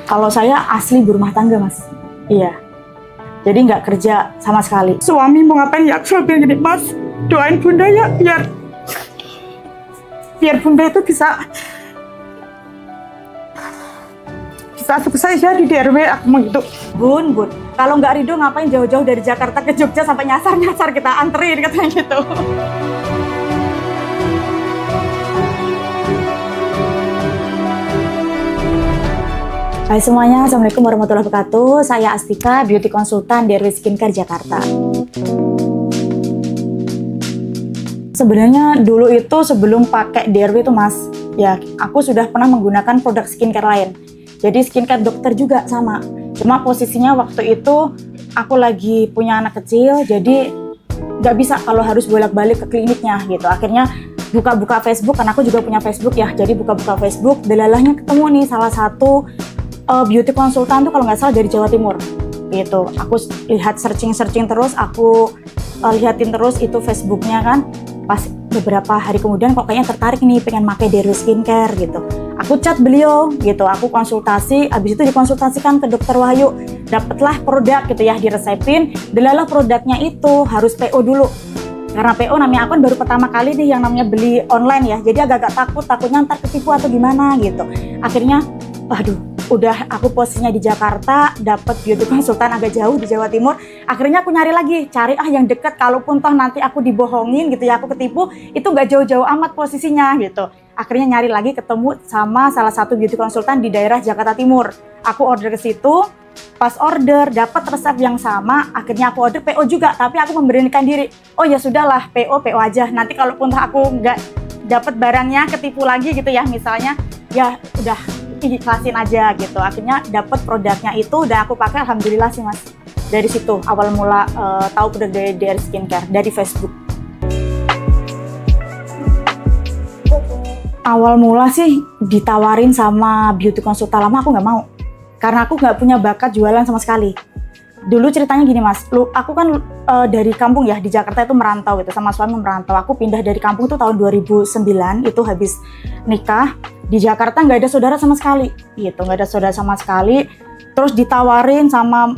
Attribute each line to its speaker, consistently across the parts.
Speaker 1: Kalau saya asli ibu rumah tangga, Mas. Iya. Jadi nggak kerja sama sekali. Suami mau ngapain ya, aku selalu bilang gini, Mas, doain Bunda ya, biar Bunda itu bisa sukses ya di DRW, aku mau gitu. Bun, kalau nggak ridho ngapain jauh-jauh dari Jakarta ke Jogja sampai nyasar kita anterin, katanya gitu. Hai semuanya, Assalamualaikum warahmatullahi wabarakatuh. Saya Astika, beauty konsultan DRW Skincare Jakarta. Sebenarnya dulu itu sebelum pakai DRW itu, Mas, ya aku sudah pernah menggunakan produk skincare lain. Jadi skincare dokter juga sama. Cuma posisinya waktu itu aku lagi punya anak kecil, jadi nggak bisa kalau harus bolak-balik ke kliniknya gitu. Akhirnya buka-buka Facebook, karena aku juga punya Facebook ya. Jadi buka-buka Facebook, delalahnya ketemu nih salah satu beauty konsultan tuh kalau nggak salah dari Jawa Timur gitu. Aku lihat searching terus, aku lihatin terus itu Facebooknya kan. Pas beberapa hari kemudian kok kayaknya tertarik nih, pengen pakai DRW Skincare gitu. Aku chat beliau gitu, aku konsultasi, habis itu dikonsultasikan ke Dokter Wahyu, dapatlah produk gitu ya, diresepin. Delalah produknya itu harus PO dulu. Karena PO namanya aku kan baru pertama kali nih yang namanya beli online ya, jadi agak-agak takutnya ntar ketipu atau gimana gitu. Akhirnya, waduh, udah aku posisinya di Jakarta, dapat beauty konsultan agak jauh di Jawa Timur. Akhirnya aku cari yang deket, kalaupun toh nanti aku dibohongin gitu ya, aku ketipu, itu nggak jauh-jauh amat posisinya gitu. Akhirnya nyari lagi, ketemu sama salah satu beauty konsultan di daerah Jakarta Timur. Aku order ke situ, pas order dapat resep yang sama, akhirnya aku order PO juga, tapi aku memberanikan diri, oh ya sudahlah, PO aja. Nanti kalaupun toh aku nggak dapat barangnya, ketipu lagi gitu ya misalnya, ya udah ikhlasin aja gitu. Akhirnya dapat produknya itu, dan aku pakai, alhamdulillah sih Mas. Dari situ awal mula tahu produk dari DRW Skincare dari Facebook. Awal mula sih ditawarin sama beauty konsultan lama, aku nggak mau karena aku nggak punya bakat jualan sama sekali. Dulu ceritanya gini Mas, aku kan dari kampung ya, di Jakarta itu merantau gitu, sama suami merantau. Aku pindah dari kampung tuh tahun 2009, itu habis nikah. Di Jakarta nggak ada saudara sama sekali gitu, nggak ada saudara sama sekali. Terus ditawarin sama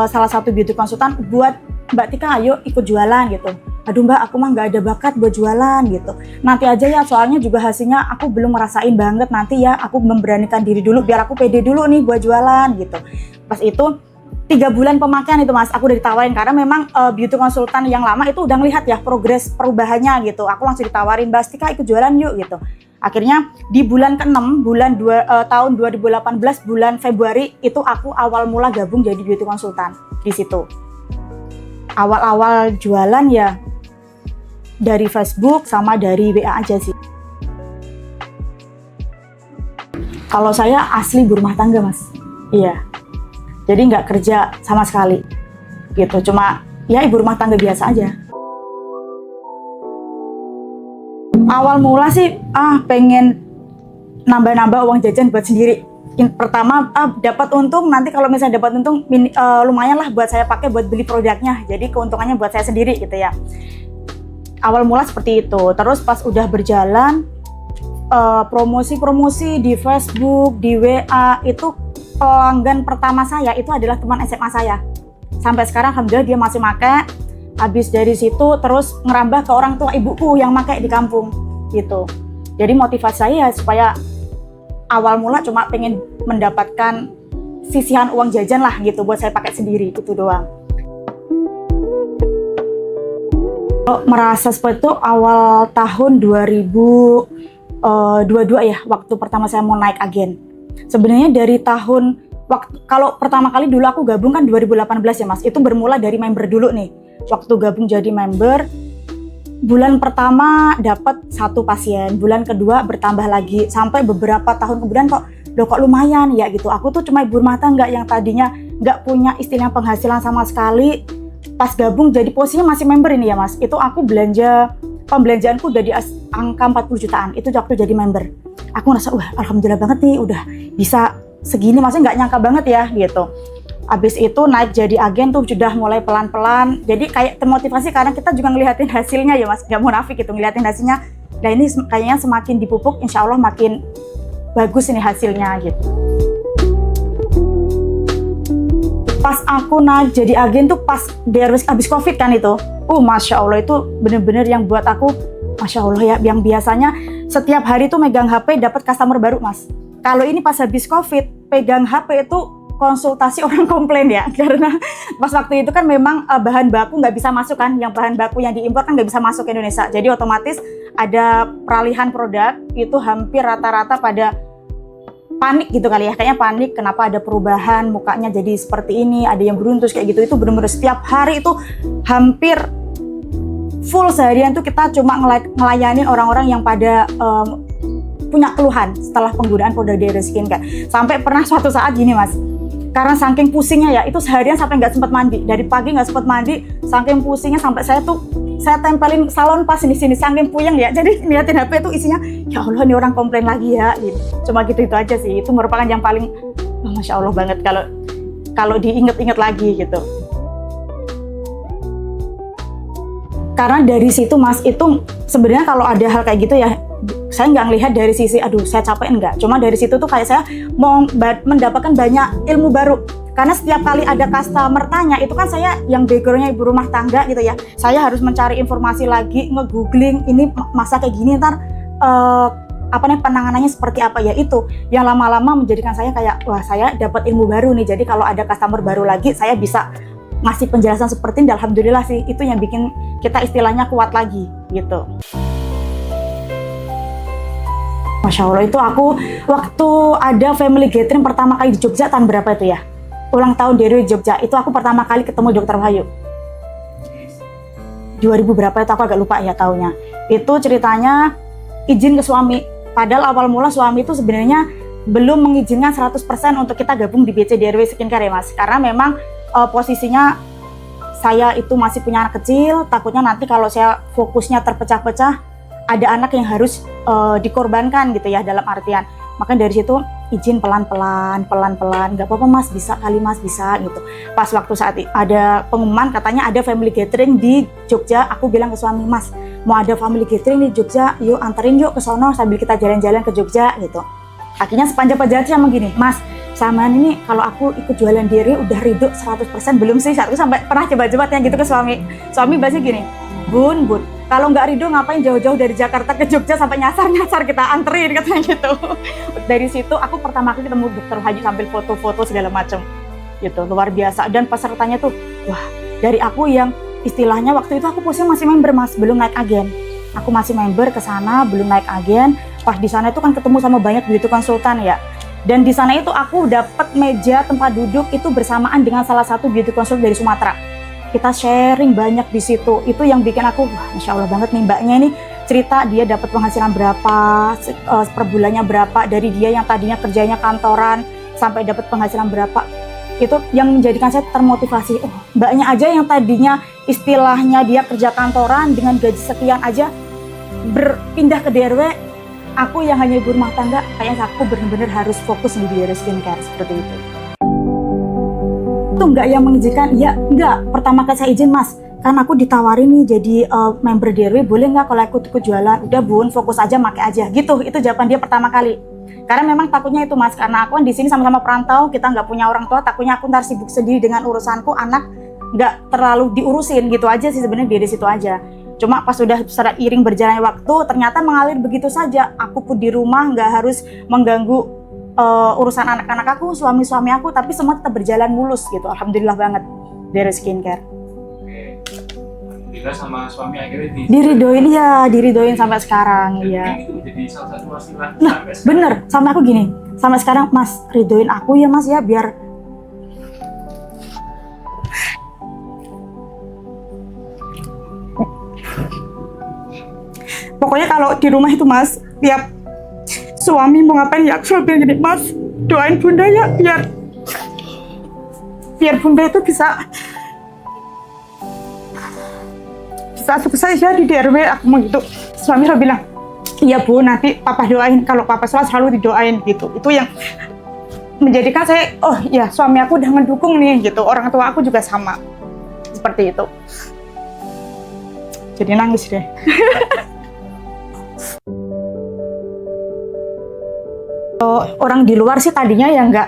Speaker 1: salah satu beauty konsultan buat, Mbak Tika ayo ikut jualan gitu. Aduh Mbak, aku mah nggak ada bakat buat jualan gitu. Nanti aja ya, soalnya juga hasilnya aku belum ngerasain banget, nanti ya aku memberanikan diri dulu biar aku pede dulu nih buat jualan gitu. Pas itu 3 bulan pemakaian itu Mas, aku udah ditawarin karena memang beauty konsultan yang lama itu udah ngelihat ya progres perubahannya gitu. Aku langsung ditawarin, Mbak Tika ikut jualan yuk gitu. Akhirnya di bulan ke-6, tahun 2018, bulan Februari, itu aku awal mula gabung jadi beauty konsultan di situ. Awal-awal jualan ya dari Facebook sama dari WA aja sih. Kalau saya asli ibu rumah tangga Mas. Iya. Jadi nggak kerja sama sekali gitu. Cuma ya ibu rumah tangga biasa aja. Awal mula sih pengen nambah-nambah uang jajan buat sendiri. Pertama dapat untung, nanti kalau misalnya dapat untung lumayan lah buat saya pakai buat beli produknya. Jadi keuntungannya buat saya sendiri gitu ya. Awal mula seperti itu. Terus pas udah berjalan promosi di Facebook, di WA, itu pelanggan pertama saya itu adalah teman SMA saya. Sampai sekarang alhamdulillah dia masih pakai. Habis dari situ terus ngerambah ke orang tua ibuku yang pakai di kampung gitu. Jadi motivasi saya supaya awal mula cuma pengen mendapatkan sisihan uang jajan lah gitu buat saya pakai sendiri, itu doang. Merasa seperti itu awal tahun 2022 ya, waktu pertama saya mau naik agen. Sebenarnya dari kalau pertama kali dulu aku gabung kan 2018 ya Mas, itu bermula dari member dulu nih. Waktu gabung jadi member, bulan pertama dapat 1 pasien, bulan kedua bertambah lagi, sampai beberapa tahun kemudian kok lumayan ya gitu. Aku tuh cuma ibu rumah tangga yang tadinya nggak punya istilah penghasilan sama sekali. Pas gabung jadi posisinya masih member ini ya Mas, itu aku pembelanjaanku udah di angka 40 jutaan, itu waktu jadi member. Aku ngerasa, wah alhamdulillah banget nih udah bisa segini, maksudnya nggak nyangka banget ya gitu. Habis itu naik jadi agen tuh sudah mulai pelan-pelan, jadi kayak termotivasi karena kita juga ngeliatin hasilnya ya Mas, gak munafik gitu, ngeliatin hasilnya. Nah ini kayaknya semakin dipupuk, insya Allah makin bagus ini hasilnya gitu. aku naik jadi agen tuh pas DRW habis COVID kan itu. Masya Allah itu bener-bener yang buat aku, Masya Allah ya, yang biasanya setiap hari tuh megang HP dapat customer baru mas. Kalau ini pas habis COVID, pegang HP itu konsultasi orang komplain ya, karena pas waktu itu kan memang bahan baku nggak bisa masuk kan, yang bahan baku yang diimpor kan nggak bisa masuk ke Indonesia. Jadi otomatis ada peralihan produk, itu hampir rata-rata pada panik gitu kali ya, kayaknya panik kenapa ada perubahan, mukanya jadi seperti ini, ada yang beruntus kayak gitu. Itu bener-bener setiap hari itu hampir full seharian tuh kita cuma ngelayanin orang-orang yang pada punya keluhan setelah penggunaan produk DRW Skincare. Sampai pernah suatu saat gini mas, karena saking pusingnya ya, itu seharian sampai nggak sempat mandi, dari pagi nggak sempat mandi, saking pusingnya sampai saya tempelin salon pas di sini, saking puyeng ya. Jadi ngeliatin HP itu isinya, ya Allah ini orang komplain lagi ya, gitu. Cuma gitu itu aja sih. Itu merupakan yang paling Masya Allah banget kalau diinget-inget lagi gitu. Karena dari situ mas, itu sebenarnya kalau ada hal kayak gitu ya, saya nggak ngelihat dari sisi aduh saya capek, enggak. Cuma dari situ tuh kayak saya mau mendapatkan banyak ilmu baru. Karena setiap kali ada customer tanya, itu kan saya yang backgroundnya ibu rumah tangga gitu ya, saya harus mencari informasi lagi, nge-googling ini masa kayak gini ntar penanganannya seperti apa ya. Itu yang lama-lama menjadikan saya kayak wah saya dapat ilmu baru nih. Jadi kalau ada customer baru lagi, saya bisa ngasih penjelasan seperti ini. Alhamdulillah sih, itu yang bikin kita istilahnya kuat lagi gitu. Masya Allah, itu aku waktu ada family gathering pertama kali di Jogja tahun berapa itu ya? Ulang tahun DRW Jogja, itu aku pertama kali ketemu Dokter Wahyu. 2000 berapa itu aku agak lupa ya tahunnya. Itu ceritanya izin ke suami. Padahal awal mula suami itu sebenarnya belum mengizinkan 100% untuk kita gabung di BC DRW Skincare ya mas. Karena memang posisinya saya itu masih punya anak kecil, takutnya nanti kalau saya fokusnya terpecah-pecah, ada anak yang harus dikorbankan gitu ya, dalam artian. Makanya dari situ izin pelan-pelan, nggak apa-apa mas, bisa kali mas, bisa gitu. Pas waktu saat ada pengumuman katanya ada family gathering di Jogja, aku bilang ke suami, mas mau ada family gathering di Jogja, yuk anterin yuk ke sono sambil kita jalan-jalan ke Jogja gitu. Akhirnya sepanjang perjalanan sama gini, mas samaan ini kalau aku ikut jualan diri udah ridho 100% belum sih? Aku sampai pernah coba-coba tanya gitu ke suami bahasnya gini, bun kalau nggak ridho ngapain jauh-jauh dari Jakarta ke Jogja sampai nyasar kita anterin, katanya gitu. Dari situ aku pertama kali ketemu Dokter Wahyu sambil foto-foto segala macam gitu, luar biasa. Dan pesertanya tuh wah, dari aku yang istilahnya waktu itu aku posisinya masih member mas, belum naik agen. Aku masih member ke sana, belum naik agen. Pas di sana itu kan ketemu sama banyak beauty konsultan ya. Dan di sana itu aku dapat meja tempat duduk itu bersamaan dengan salah satu beauty konsultan dari Sumatera. Kita sharing banyak di situ. Itu yang bikin aku wah Masya Allah banget nih mbaknya ini, cerita dia dapat penghasilan berapa, per bulannya berapa, dari dia yang tadinya kerjanya kantoran sampai dapat penghasilan berapa. Itu yang menjadikan saya termotivasi. Mbaknya aja yang tadinya istilahnya dia kerja kantoran dengan gaji sekian aja berpindah ke DRW. Aku yang hanya ibu rumah tangga, kayaknya aku benar-benar harus fokus di DRW Skincare seperti itu. Itu enggak yang mengizinkan, ya enggak. Pertama kali saya izin mas, kan aku ditawarin nih jadi member DRW, boleh nggak kalau aku ikut jualan? Udah bun, fokus aja, make aja gitu. Itu jawaban dia pertama kali. Karena memang takutnya itu mas, karena aku kan di sini sama-sama perantau, kita nggak punya orang tua, takutnya aku ntar sibuk sendiri dengan urusanku, anak nggak terlalu diurusin gitu aja sih sebenarnya, dari situ aja. Cuma pas sudah seiring berjalannya waktu, ternyata mengalir begitu saja. Aku pun di rumah nggak harus mengganggu urusan anak-anak aku, suami aku, tapi semua tetap berjalan mulus gitu. Alhamdulillah banget dari Skincare.
Speaker 2: Alhamdulillah sama suami akhirnya
Speaker 1: diridoin sampai sekarang. Iya.
Speaker 2: Itu menjadi salah satu wasilah.
Speaker 1: Nah, bener, sama aku gini, sampai sekarang mas ridoin aku ya mas ya, biar pokoknya kalau di rumah itu mas, tiap suami mau ngapain ya aku selalu bilang gini, mas doain bunda ya biar bunda itu bisa sukses ya di DRW, aku mau gitu. Suami selalu bilang, iya bu nanti papa doain, kalau papa selalu didoain gitu. Itu yang menjadikan saya, oh ya suami aku udah mendukung nih gitu, orang tua aku juga sama seperti itu. Jadi nangis deh. Orang di luar sih tadinya ya nggak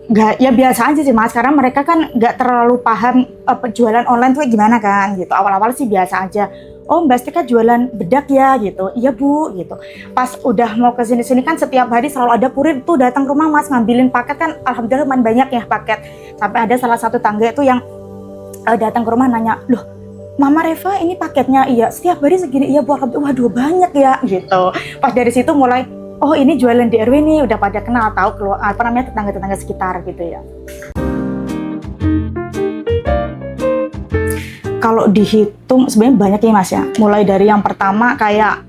Speaker 1: nggak, ya biasa aja sih mas, karena mereka kan nggak terlalu paham jualan online tuh gimana kan gitu. Awal-awal sih biasa aja. Oh Mbak Stika jualan bedak ya gitu. Iya Bu gitu. Pas udah mau ke sini-sini kan setiap hari selalu ada kurir tuh datang ke rumah mas ngambilin paket kan, alhamdulillah lumayan banyak ya paket. Sampai ada salah satu tangga itu yang datang ke rumah nanya, loh Mama Reva ini paketnya, iya setiap hari segini, iya Bu, waduh banyak ya gitu. Pas dari situ mulai, oh ini jualan di RW nih, udah pada kenal, tahu keluar apa namanya tetangga-tetangga sekitar gitu ya. Kalau dihitung sebenarnya banyak ya mas ya. Mulai dari yang pertama kayak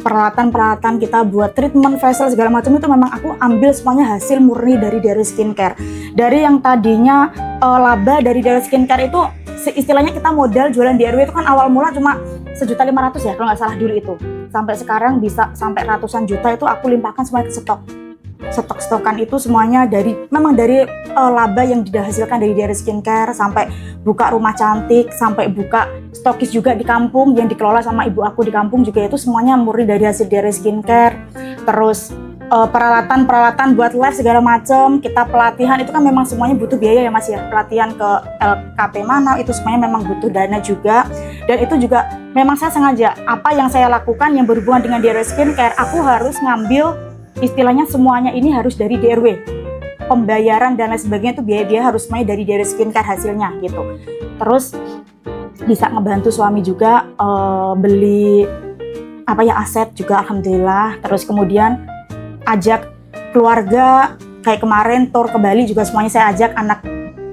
Speaker 1: peralatan-peralatan kita buat treatment facial segala macam itu memang aku ambil semuanya hasil murni dari Diary Skincare. Dari yang tadinya laba dari Diary Skincare itu istilahnya kita modal jualan di RW itu kan awal mula cuma 1.500.000 ya kalau nggak salah dulu itu. Sampai sekarang bisa sampai ratusan juta itu aku limpahkan semuanya ke stok. Stok-stokan itu semuanya memang dari laba yang dihasilkan dari Diary Skincare, sampai buka rumah cantik, sampai buka stokis juga di kampung yang dikelola sama ibu aku di kampung juga, itu semuanya murni dari hasil Diary Skincare. Terus peralatan buat live segala macam, kita pelatihan itu kan memang semuanya butuh biaya ya mas ya, pelatihan ke LKP mana itu semuanya memang butuh dana juga. Dan itu juga memang saya sengaja apa yang saya lakukan yang berhubungan dengan Diary Skincare, aku harus ngambil istilahnya semuanya ini harus dari DRW, pembayaran dan lain sebagainya itu biaya harus main dari Diary Skincare hasilnya gitu. Terus bisa ngebantu suami juga beli aset juga alhamdulillah. Terus kemudian ajak keluarga, kayak kemarin tour ke Bali juga semuanya saya ajak anak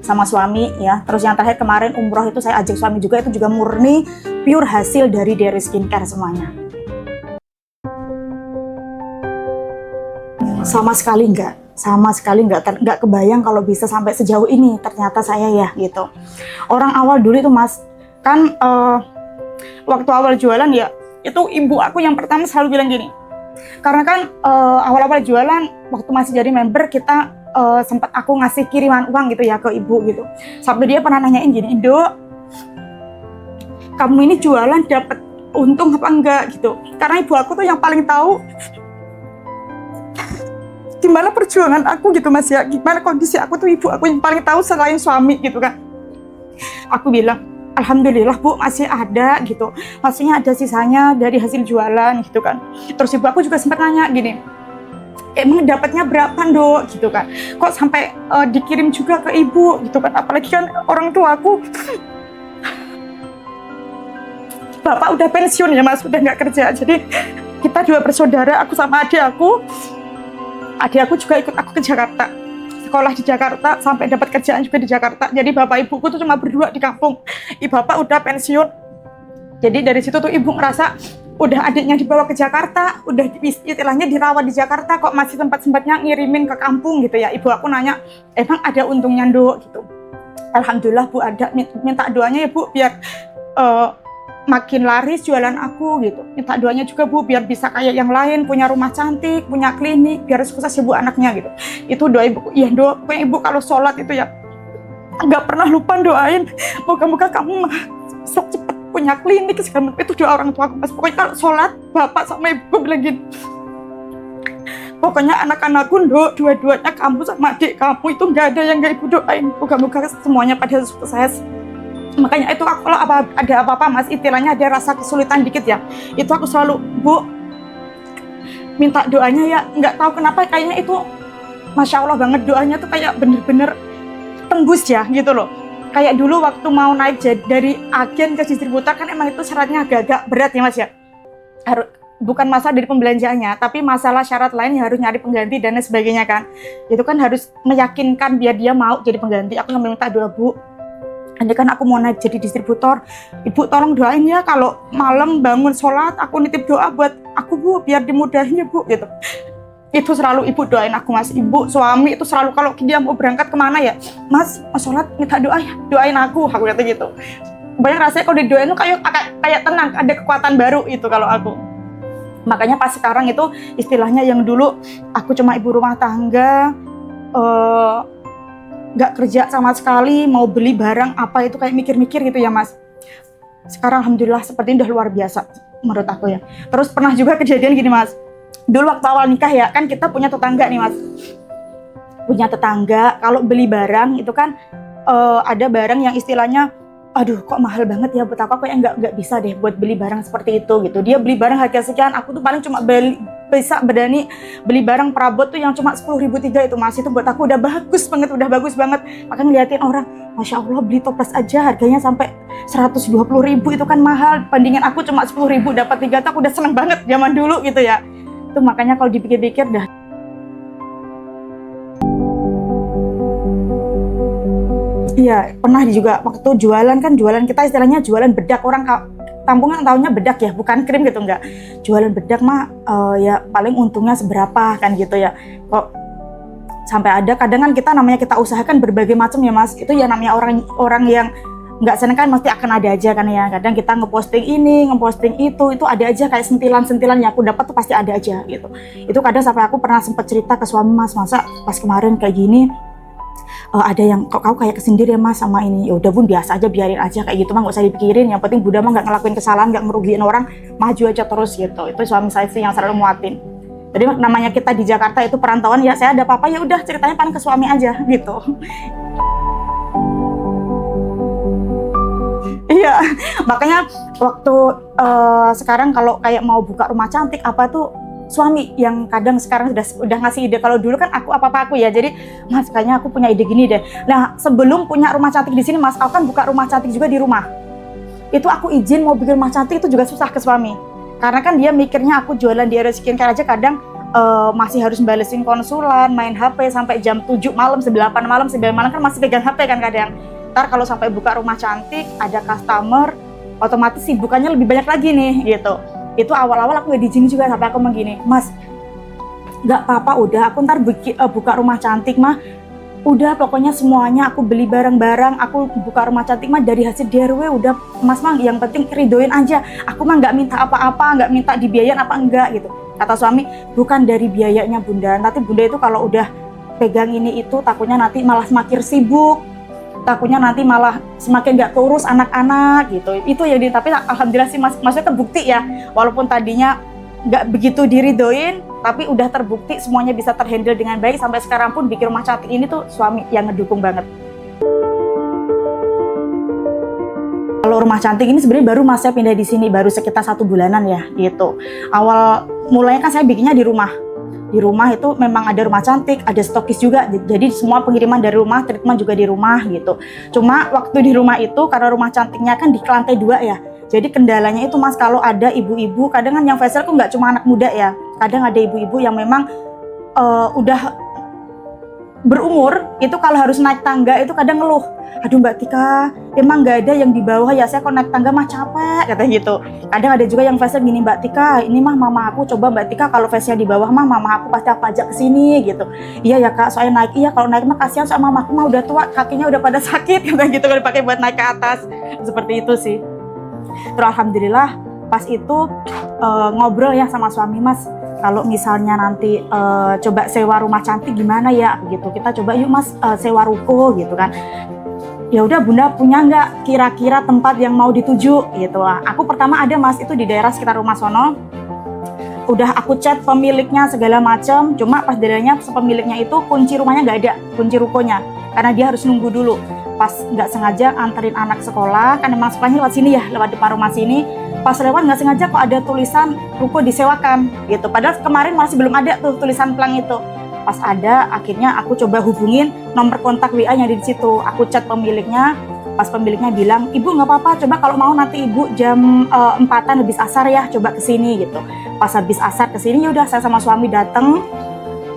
Speaker 1: sama suami ya. Terus yang terakhir kemarin umroh itu saya ajak suami juga, itu juga murni pure hasil dari Diary Skincare semuanya. Sama sekali nggak kebayang kalau bisa sampai sejauh ini ternyata saya ya gitu. Orang awal dulu itu mas kan waktu awal jualan ya itu ibu aku yang pertama selalu bilang gini, karena kan awal-awal jualan waktu masih jadi member kita sempat aku ngasih kiriman uang gitu ya ke ibu gitu, sampai dia pernah nanyain gini, Indo kamu ini jualan dapat untung apa enggak gitu, karena ibu aku tuh yang paling tahu gimana perjuangan aku gitu mas ya, gimana kondisi aku tuh ibu aku yang paling tahu selain suami gitu kan. Aku bilang alhamdulillah Bu masih ada gitu, maksudnya ada sisanya dari hasil jualan gitu kan. Terus ibu aku juga sempat nanya gini, emang dapatnya berapa Nduk gitu kan, kok sampai dikirim juga ke ibu gitu kan, apalagi kan orang tua aku bapak udah pensiun ya mas, udah nggak kerja, jadi kita dua bersaudara, aku sama adik aku juga ikut aku ke Jakarta, sekolah di Jakarta, sampai dapat kerjaan juga di Jakarta. Jadi bapak ibuku tuh cuma berdua di kampung, bapak udah pensiun. Jadi dari situ tuh ibu ngerasa udah adiknya dibawa ke Jakarta, udah istilahnya dirawat di Jakarta, kok masih sempat-sempatnya ngirimin ke kampung gitu ya. Ibu aku nanya, emang ada untungnya Nduk gitu. Alhamdulillah Bu ada, minta doanya ya Bu biar makin laris jualan aku gitu. Minta doanya juga Bu biar bisa kayak yang lain, punya rumah cantik, punya klinik, biar sukses ibu anaknya gitu. Itu doa ibu. Iya Nduk, pokoknya ibu kalau sholat itu ya nggak pernah lupa doain, moga-moga kamu sok cepet punya klinik segala macam. Itu doa orang tua aku mas. Pokoknya kalau sholat bapak sama ibu bilang gini, pokoknya anak-anakku Nduk, dua-duanya kamu sama adik kamu itu nggak ada yang nggak ibu doain, moga-moga semuanya pada sukses. Makanya itu aku kalau ada apa-apa mas, istilahnya ada rasa kesulitan dikit ya, itu aku selalu Bu minta doanya ya, nggak tahu kenapa kayaknya itu Masya Allah banget doanya tuh kayak bener-bener tembus ya gitu loh. Kayak dulu waktu mau naik dari agen ke distributor kan emang itu syaratnya agak-agak berat ya mas ya, bukan masalah dari pembelanjaannya, tapi masalah syarat lain yang harus nyari pengganti dan lain sebagainya kan. Itu kan harus meyakinkan biar dia mau jadi pengganti. Aku nggak minta doa Bu, ini kan aku mau naik jadi distributor, ibu tolong doain ya kalau malam bangun sholat aku nitip doa buat aku Bu biar dimudahin ya Bu gitu. Itu selalu ibu doain aku mas. Ibu suami itu selalu kalau dia mau berangkat kemana ya, mas mau sholat minta doa ya, doain aku kata gitu. Banyak rasanya kalau didoain tuh kayak tenang, ada kekuatan baru itu kalau aku. Makanya pas sekarang itu istilahnya yang dulu aku cuma ibu rumah tangga, nggak kerja sama sekali, mau beli barang apa itu kayak mikir-mikir gitu ya mas. Sekarang alhamdulillah seperti ini udah luar biasa menurut aku ya. Terus pernah juga kejadian gini mas, dulu waktu awal nikah ya kan kita punya tetangga nih mas, punya tetangga. Kalau beli barang itu kan ada barang yang istilahnya, aduh kok mahal banget ya buat aku yang nggak bisa deh buat beli barang seperti itu gitu. Dia beli barang harga sekian, aku tuh paling cuma bisa berani beli barang perabot tuh yang cuma 10.003 itu Mas. Itu buat aku udah bagus banget. Makanya ngeliatin orang, Masya Allah beli toples aja harganya sampai 120.000 itu kan mahal. Bandingin aku cuma 10.000 dapat 3 tak udah seneng banget zaman dulu gitu ya. Itu makanya kalau dipikir-pikir dah. Iya, pernah juga waktu jualan kita istilahnya jualan bedak. Orang Tampungan taunya bedak ya, bukan krim gitu, enggak. Jualan bedak mah ya paling untungnya seberapa kan gitu ya. Kok sampai ada kadang kan kita usahakan berbagai macam ya Mas. Itu ya namanya orang yang nggak seneng kan pasti akan ada aja kan ya. Kadang kita ngeposting ini, ngeposting itu ada aja kayak sentilan-sentilan yang aku dapat tuh pasti ada aja gitu. Itu kadang sampai aku pernah sempat cerita ke suami, Mas, masa pas kemarin kayak gini ada yang kok kau kayak kesindir ya Mas sama ini. Ya udah Bun, biasa aja, biarin aja kayak gitu mah, nggak usah dipikirin. Yang penting Bunda mah nggak ngelakuin kesalahan, nggak ngerugiin orang, maju aja terus gitu. Itu suami saya sih yang selalu muatin. Jadi namanya kita di Jakarta itu perantauan ya, saya ada apa-apa ya udah ceritanya paling ke suami aja gitu. Iya, makanya waktu sekarang kalau kayak mau buka rumah cantik apa tuh suami yang kadang sekarang udah ngasih ide. Kalau dulu kan apa-apa aku ya, jadi Mas kayaknya aku punya ide gini deh. Nah sebelum punya rumah cantik di sini Mas, aku kan buka rumah cantik juga di rumah. Itu aku izin mau bikin rumah cantik itu juga susah ke suami. Karena kan dia mikirnya aku jualan di area skincare aja kadang masih harus balesin konsulan, main HP sampai jam 7 malam, 8 malam, 9 malam kan masih pegang HP kan kadang. Ntar kalau sampai buka rumah cantik, ada customer, otomatis sibukannya lebih banyak lagi nih gitu. Itu awal-awal aku gak diizinin juga sampai aku begini, Mas gak apa-apa udah aku ntar buka rumah cantik mah udah pokoknya semuanya aku beli barang-barang, aku buka rumah cantik mah dari hasil DRW udah Mas mah yang penting ridoin aja, aku mah gak minta apa-apa, gak minta dibiayain apa enggak gitu. Kata suami, bukan dari biayanya Bunda, nanti Bunda itu kalau udah pegang ini itu takutnya nanti malah semakin sibuk, takutnya nanti malah semakin gak keurus anak-anak gitu. Itu ya, tapi alhamdulillah sih maksudnya terbukti ya, walaupun tadinya gak begitu diridoin, tapi udah terbukti semuanya bisa terhandle dengan baik. Sampai sekarang pun bikin rumah cantik ini tuh suami yang ngedukung banget. Kalau rumah cantik ini sebenarnya baru Mas saya pindah di sini baru sekitar 1 bulanan ya gitu. Awal mulanya kan saya bikinnya di rumah. Di rumah itu memang ada rumah cantik, ada stokis juga. Jadi semua pengiriman dari rumah, treatment juga di rumah gitu. Cuma waktu di rumah itu karena rumah cantiknya kan di lantai 2 ya. Jadi kendalanya itu Mas kalau ada ibu-ibu, kadang kan yang facial kok nggak cuma anak muda ya. Kadang ada ibu-ibu yang memang udah berumur, itu kalau harus naik tangga itu kadang ngeluh. Aduh Mbak Tika, emang nggak ada yang di bawah ya, saya kalau naik tangga mah capek, katanya gitu. Kadang ada juga yang facial gini, Mbak Tika, ini mah mama aku, coba Mbak Tika kalau facial di bawah mah mama aku pasti aku ajak ke sini gitu. Iya ya Kak, soalnya naik, iya kalau naik mah kasihan soalnya mama aku mah udah tua, kakinya udah pada sakit, katanya gitu kalau dipakai buat naik ke atas. Seperti itu sih. Terus alhamdulillah pas itu ngobrol ya sama suami, Mas, kalau misalnya nanti coba sewa rumah cantik gimana ya gitu, kita coba yuk Mas sewa ruko gitu kan. Ya udah Bunda punya nggak kira-kira tempat yang mau dituju gitu. Aku pertama ada Mas itu di daerah sekitar rumah sono, udah aku chat pemiliknya segala macam, cuma pas daerahnya pemiliknya itu kunci rumahnya nggak ada, kunci rukonya, karena dia harus nunggu dulu. Pas nggak sengaja anterin anak sekolah, kan emang sekolahnya lewat sini ya, lewat depan rumah sini. Pas lewat nggak sengaja kok ada tulisan ruko disewakan gitu. Padahal kemarin masih belum ada tuh tulisan pelang itu. Pas ada, akhirnya aku coba hubungin nomor kontak WA-nya di situ. Aku chat pemiliknya. Pas pemiliknya bilang, Ibu nggak apa-apa, coba kalau mau nanti Ibu jam 4-an habis asar ya, coba kesini gitu. Pas habis asar kesini, yaudah saya sama suami dateng,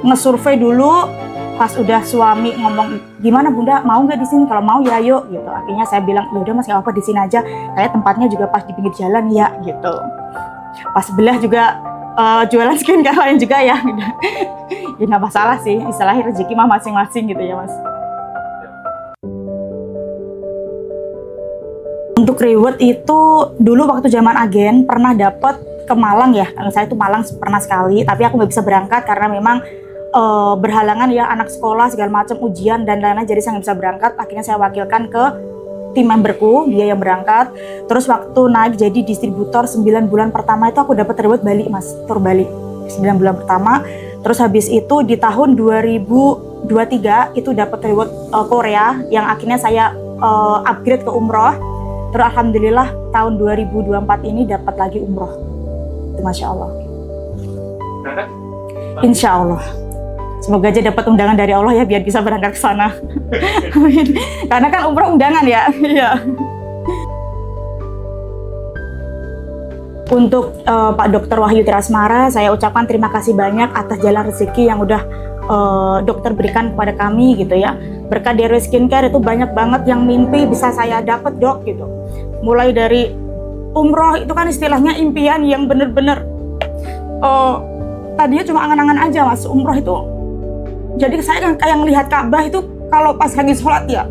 Speaker 1: ngesurvei dulu. Pas udah suami ngomong, gimana Bunda, mau nggak di sini? Kalau mau ya yuk gitu. Akhirnya saya bilang, ya udah Mas nggak apa-apa di sini aja. Kayak tempatnya juga pas di pinggir jalan ya gitu. Pas sebelah juga jualan skincare lain juga ya. Ya nggak masalah sih, istilahnya rezeki mah masing-masing gitu ya Mas. Untuk reward itu dulu waktu zaman agen pernah dapet ke Malang ya. Saya itu Malang pernah sekali, tapi aku nggak bisa berangkat karena memang berhalangan ya, anak sekolah segala macam ujian dan lain-lain, jadi saya nggak bisa berangkat. Akhirnya saya wakilkan ke tim memberku, dia yang berangkat. Terus waktu naik jadi distributor 9 bulan pertama itu aku dapat reward Bali Mas, tur Bali 9 bulan pertama. Terus habis itu di tahun 2021 2023 itu dapat reward Korea yang akhirnya saya upgrade ke umroh. Terus alhamdulillah tahun 2024 ini dapat lagi umroh. Itu Masya Allah.
Speaker 2: Berangkat?
Speaker 1: Insya Allah. Semoga aja dapat undangan dari Allah ya biar bisa berangkat ke sana. Amin. Karena kan umroh undangan ya. Iya. Untuk Pak Dr. Wahyu Tirasmara, saya ucapkan terima kasih banyak atas jalan rezeki yang udah dokter berikan kepada kami gitu ya. Berkat DRW Skincare itu banyak banget yang mimpi bisa saya dapat dok gitu. Mulai dari umroh itu kan istilahnya impian yang bener-bener tadinya cuma angan-angan aja mas, umroh itu. Jadi saya kan kayak ngelihat Ka'bah itu kalau pas lagi sholat ya,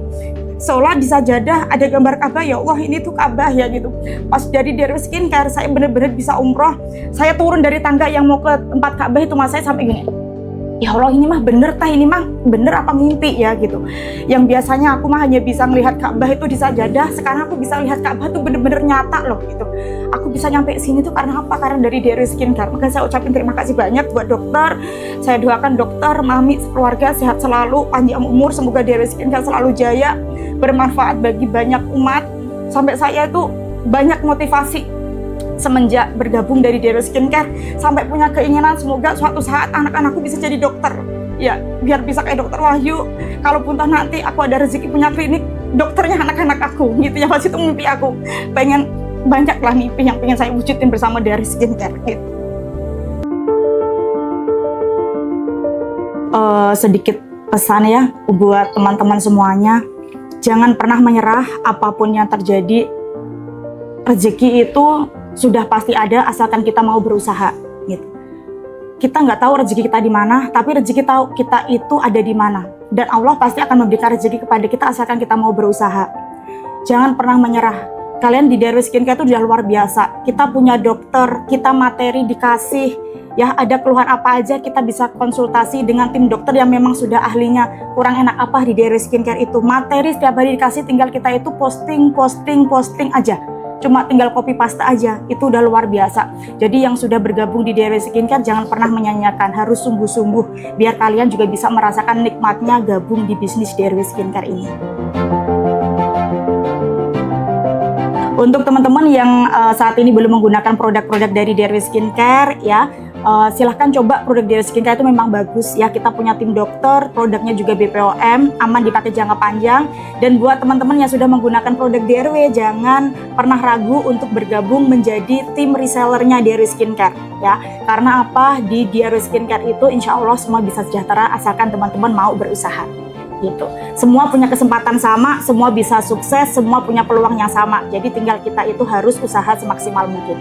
Speaker 1: sholat di sajadah ada gambar Ka'bah, ya Allah ini tuh Ka'bah ya gitu. Pas dari DRW Skincare saya bener-bener bisa umroh. Saya turun dari tangga yang mau ke tempat Ka'bah itu mas, saya sampai gini, ya Allah ini mah bener tah, ini mah bener apa mimpi ya gitu. Yang biasanya aku mah hanya bisa melihat Ka'bah itu di sajadah, sekarang aku bisa lihat Ka'bah tuh bener-bener nyata loh gitu. Aku bisa nyampe sini tuh karena apa? Karena dari DRW Skincare. Maka saya ucapin terima kasih banyak buat dokter. Saya doakan dokter, mami, keluarga sehat selalu, panjang umur, semoga DRW Skincare selalu jaya, bermanfaat bagi banyak umat. Sampai saya itu banyak motivasi semenjak bergabung dari DRW Skincare, sampai punya keinginan semoga suatu saat anak-anakku bisa jadi dokter ya, biar bisa kayak dokter Wahyu. Kalaupun toh nanti aku ada rezeki punya klinik, dokternya anak-anak aku gitu ya, pasti itu mimpi aku. Pengen banyak lah mimpi yang pengen saya wujudin bersama DRW Skincare gitu. Sedikit pesan ya buat teman-teman semuanya, jangan pernah menyerah apapun yang terjadi. Rezeki itu sudah pasti ada asalkan kita mau berusaha gitu. Kita nggak tahu rezeki kita di mana, tapi rezeki tahu kita itu ada di mana. Dan Allah pasti akan memberikan rezeki kepada kita asalkan kita mau berusaha. Jangan pernah menyerah. Kalian di DRW Skincare itu sudah luar biasa. Kita punya dokter, kita materi dikasih. Ya ada keluhan apa aja kita bisa konsultasi dengan tim dokter yang memang sudah ahlinya. Kurang enak apa di DRW Skincare itu. Materi setiap hari dikasih, tinggal kita itu posting aja. Cuma tinggal copy paste aja, itu udah luar biasa. Jadi yang sudah bergabung di DRW Skincare jangan pernah menyanyiakan, harus sungguh-sungguh biar kalian juga bisa merasakan nikmatnya gabung di bisnis DRW Skincare ini. Untuk teman-teman yang saat ini belum menggunakan produk-produk dari DRW Skincare ya, silahkan coba produk DRW Skincare itu memang bagus ya. Kita punya tim dokter, produknya juga BPOM, aman dipakai jangka panjang. Dan buat teman-teman yang sudah menggunakan produk DRW, jangan pernah ragu untuk bergabung menjadi tim resellernya DRW Skincare ya. Karena apa? Di DRW Skincare itu insya Allah semua bisa sejahtera asalkan teman-teman mau berusaha gitu. Semua punya kesempatan sama, semua bisa sukses, semua punya peluang yang sama. Jadi tinggal kita itu harus usaha semaksimal mungkin.